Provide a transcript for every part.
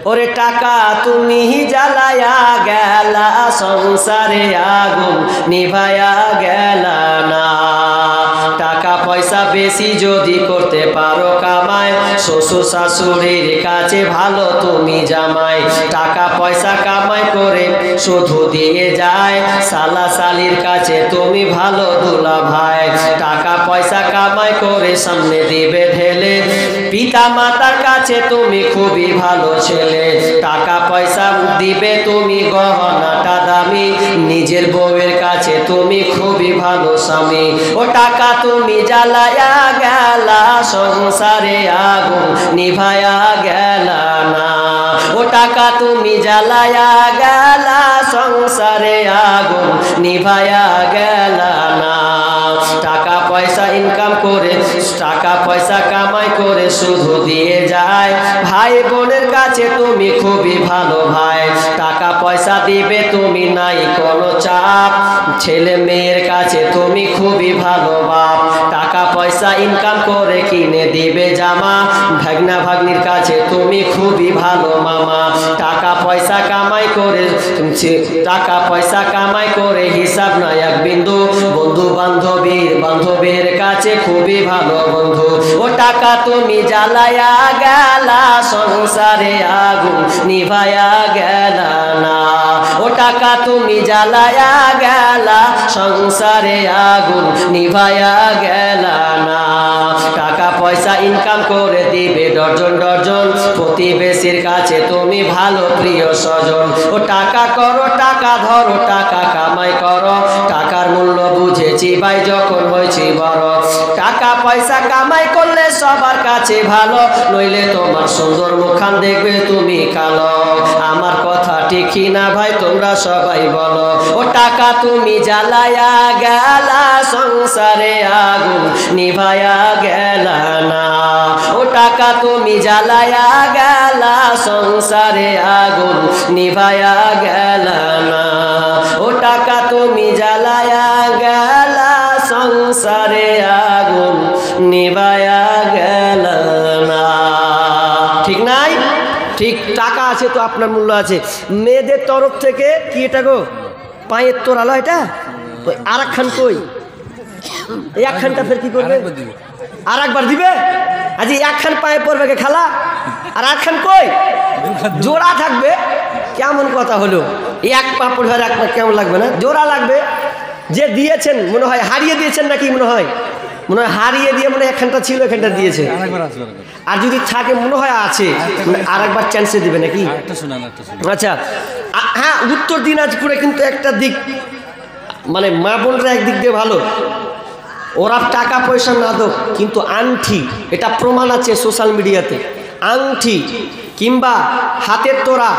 ওরে টাকা তুমি জ্বালায়া গেলা, সংসারে আগুন নিভায়া গেলা না। টাকা পয়সা বেশি যদি করতে পারো কামাই, শ্বশুর শাশুড়ির কাছে ভালো তুমি জামাই। টাকা পয়সা কামাই করে শুধু দিয়ে যায়, শালা শালির কাছে তুমি ভালো দুলা ভাই। টাকা পয়সা কামাই করে সামনে দিবে ঢেলে, পিতা মাতার কাছে তুমি খুবই ভালো ছেলে। টাকা পয়সা দিবে তুমি গহনাটা দামি, নিজের বউয়ের কাছে তুমি খুবই ভালো স্বামী। ও টাকা তুমি জ্বালায়া গেলা, সংসারে আগুন নিভায়া গেলা না। ও টাকা তুমি জ্বালায়া গেলা, সংসারে আগুন নিভায়া গেলা না। টাকা পয়সা ইনকাম করে, টাকা পয়সা কামাই করে শুধু দিয়ে যায়, ভাই বোনের কাছে তুমি খুবই ভালো ভাই। টাকা পয়সা দিবে তুমি নাই কোনো চাপ, ছেলে মেয়ের কাছে তুমি খুবই ভালো বাপ। টাকা পয়সা ইনকাম করে কিনে দিবে জামা, ভাগনা ভাগ্নির কাছে তুমি খুবই ভালো মামা। টাকা পয়সা কামাই করে, টাকা পয়সা কামাই করে হিসাব নাই এক বিন্দু, বন্ধু বান্ধবীর কাছে খুবই ভালো বন্ধু। ও টাকা তুমি জ্বালায়া গেলা, সংসারে আগুন নিভায়া গেলা না। ও টাকা তুমি জ্বালায়া গেলা, সংসারে আগুন নিভায়া গেলা না। টাকা পয়সা ইনকাম করে দিবে ডজন ডজন, প্রতিবেশীর কাছে তুমি ভালো প্রিয় স্বজন। ও টাকা করো টাকা ধরো, টাকা কামাই করো, টাকার মূল্য বুঝেছি ভাই যখন হয়েছি বড়। টাকা পয়সা কামাই করলে সবার কাছে ভালো, নইলে তোমার সুন্দর মুখখান দেখবে তুমি কালো। আমার কথা ঠিক না ভাই তোমরা সবাই বলো। ও টাকা তুমি জ্বালায়া গেলা, সংসারে আগুন নিভায়া গেলা না। ও টাকা তুমি জ্বালায়া গেলা, সংসারে আগুন নিভায়া গেলা না। ও টাকা তুমি জ্বালায়া গেলা, সংসারে আগুন নিভায়া গেলা না। ঠিক নাই? ঠিক। টাকা আছে তো আপনার মূল্য আছে। মেয়েদের তরফ থেকে কি এটা গো, পায়ের তোরালো এটা তো আর একখান কই, এই একখানটা ফের কি করবে, আর একবার দিবে। আজ একখান পায়ে পড়বে কে খালা, আর একখান কই জোড়া থাকবে। কেমন কথা হলো, এক পা পড়বে আর এক পা, কেমন লাগবে না? জোড়া লাগবে। যে দিয়েছেন মনে হয় হারিয়ে দিয়েছেন নাকি, মনে হয় হারিয়ে দিয়ে মনে হয় একখানটা ছিল, এখানটা দিয়েছে। আর যদি থাকে মনে হয় আছে, আর একবার চান্সে দিবে নাকি? আচ্ছা হ্যাঁ, উত্তর দিনাজপুরে কিন্তু একটা দিক, মানে মা বোনরা একদিক দিয়ে ভালো, ওরা টাকা পয়সা না দোক কিন্তু আংটি, এটা প্রমাণ আছে সোশ্যাল মিডিয়াতে। আংটি কিংবা হাতের তোড়া,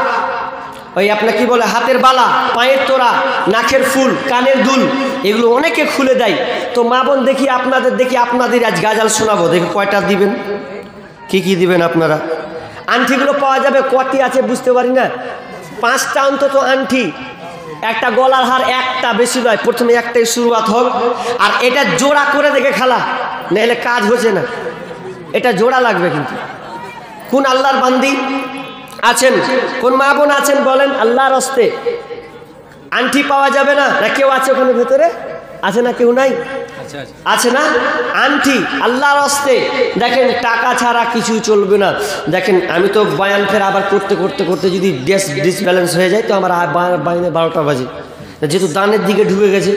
ওই আপনার কি বলে হাতের বালা, পায়ের তোড়া, নাকের ফুল, কানের দুল, এগুলো অনেকে খুলে দেয়। তো মা বোন দেখি আপনাদের আজ গাজাল শোনাবো, দেখি কয়টা দিবেন, কি কি দিবেন আপনারা। আংটিগুলো পাওয়া যাবে, কটি আছে বুঝতে পারি না, 5টা অন্তত আংটি, একটা গলার হার, একটা বেশি নয়, প্রথমে একটাই শুরুয়াত হোক। আর এটা জোড়া করে দেখে খালা, নাহলে কাজ হচ্ছে না। এটা জোড়া লাগবে। কিন্তু কোন আল্লাহর বান্দি আছেন, কোন মা বোন আছেন বলেন আল্লাহর হস্তে আংটি পাওয়া যাবে না? না কেউ আছে ওখানে ভেতরে? আছে না? কেউ নাই? আছে না? আংটি আল্লাহর হস্তে। দেখেন টাকা ছাড়া কিছু চলবে না। দেখেন আমি তো বয়ান ফের আবার করতে যদি ডিসব্যালেন্স হয়ে যায় তো আমার বাইরে 12টা বাজে, যেহেতু দানের দিকে ঢুকে গেছে।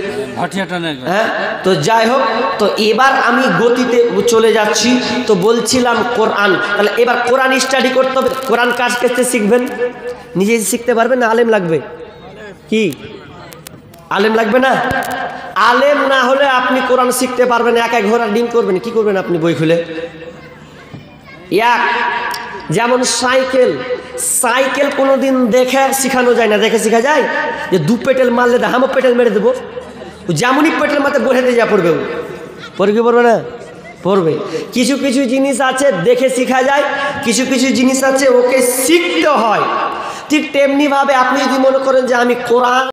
হ্যাঁ, তো যাই হোক, তো এবার আমি গতিতে চলে যাচ্ছি। তো বলছিলাম কোরআন, তাহলে এবার কোরআন স্টাডি করতে হবে। কোরআন কাজ করতে শিখবেন, নিজেই শিখতে পারবেন না আলেম লাগবে? কি আলেম লাগবে না? আলেম না হলে আপনি কোরআন শিখতে পারবেন। একা ঘোড়ার ডিম করবেন, কি করবেন আপনি বই খুলে? যেমন সাইকেল কোনোদিন দেখে শিখানো যায় না, দেখে শেখা যায়? যে 2 পেটেল মারলে হামও পেটেল মেরে দেবো, যেমনই পেটেল মাথা বসে যা পড়বে, পড়বে না? পড়বে। কিছু কিছু জিনিস আছে দেখে শেখা যায়, কিছু কিছু জিনিস আছে ওকে শিখতে হয়। ঠিক তেমনিভাবে আপনি যদি মনে করেন যে আমি কোরআন